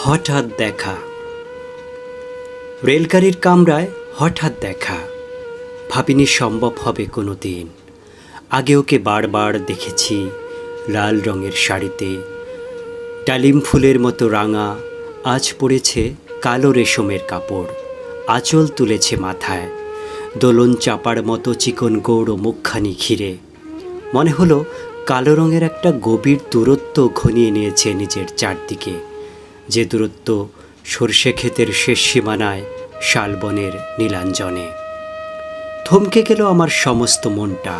হঠাৎ দেখা। রেলগাড়ির কামরায় হঠাৎ দেখা, ভাবিনি সম্ভব হবে কোনো দিন। আগে ওকে বারবার দেখেছি লাল রঙের শাড়িতে, ডালিম ফুলের মতো রাঙা, আজ পড়েছে কালো রেশমের কাপড়, আঁচল তুলেছে মাথায়, দোলন চাপার মতো চিকন গৌড় মুখখানি ঘিরে। মনে হলো কালো রঙের একটা গভীর দূরত্ব ঘনিয়ে নিয়েছে নিজের চারদিকে, যে দূরত্ব সর্ষে ক্ষেতের শেষ সীমানায় শালবনের নীলাঞ্জনে। থমকে গেল আমার সমস্ত মনটা।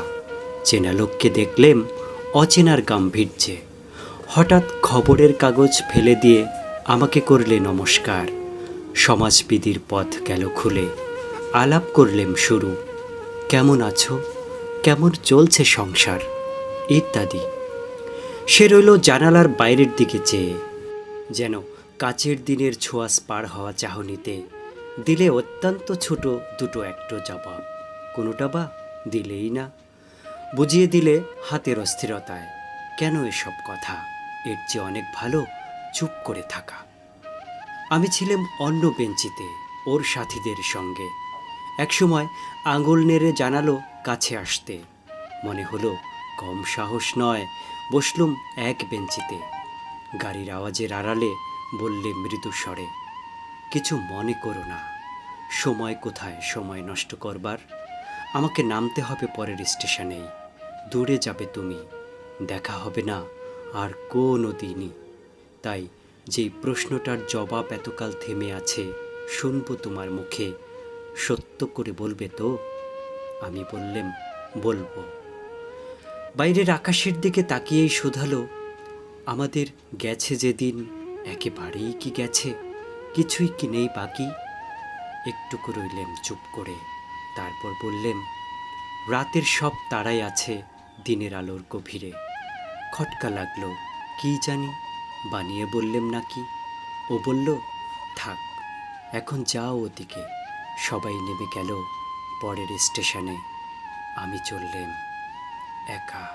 চেনা লোককে দেখলেম অচেনার গাম্ভীর্যে। হঠাৎ খবরের কাগজ ফেলে দিয়ে আমাকে করলে নমস্কার। সমাজবিধির পথ গেল খুলে, আলাপ করলেম শুরু। কেমন আছো, কেমন চলছে সংসার, ইত্যাদি। সে রইল জানালার বাইরের দিকে চেয়ে, যেন কাচের দিনের ছোঁয়াচ পার হওয়া চাহনিতে। দিলে অত্যন্ত ছোট দুটো একটো জবাব, কোনোটা বা দিলেই না। বুঝিয়ে দিলে হাতের অস্থিরতায়, কেন এসব কথা, এর চেয়ে অনেক ভালো চুপ করে থাকা। আমি ছিলাম অন্য বেঞ্চিতে ওর সাথীদের সঙ্গে। একসময় আঙুল নেড়ে জানালো কাছে আসতে। মনে হলো কম সাহস নয়, বসলুম এক বেঞ্চিতে। গাড়ির আওয়াজের আড়ালে বললে মৃদু স্বরে, কিছু মনে করো না। সময় কোথায় সময় নষ্ট করবার? আমাকে নামতে হবে পরের স্টেশনেই। দূরে যাবে তুমি, দেখা হবে না আর কোনো দিনই। তাই যেই প্রশ্নটার জবাব এতকাল থেমে আছে, শুনবো তোমার মুখে, সত্য করে বলবে তো? আমি বললেম, বলবো। বাইরের আকাশের দিকে তাকিয়েই শোধালো, আমাদের গেছে যেদিন একেবারেই কি গেছে, কিছুই কি নেই বাকি? একটুকু রইলেম চুপ করে, তারপর বললেম, রাতের সব তারাই আছে দিনের আলোর গভীরে। খটকা লাগলো, কি জানি বানিয়ে বললেম নাকি। ও বলল, থাক, এখন যাও ওদিকে। সবাই নেমে গেল পরের স্টেশনে, আমি চললেম একা।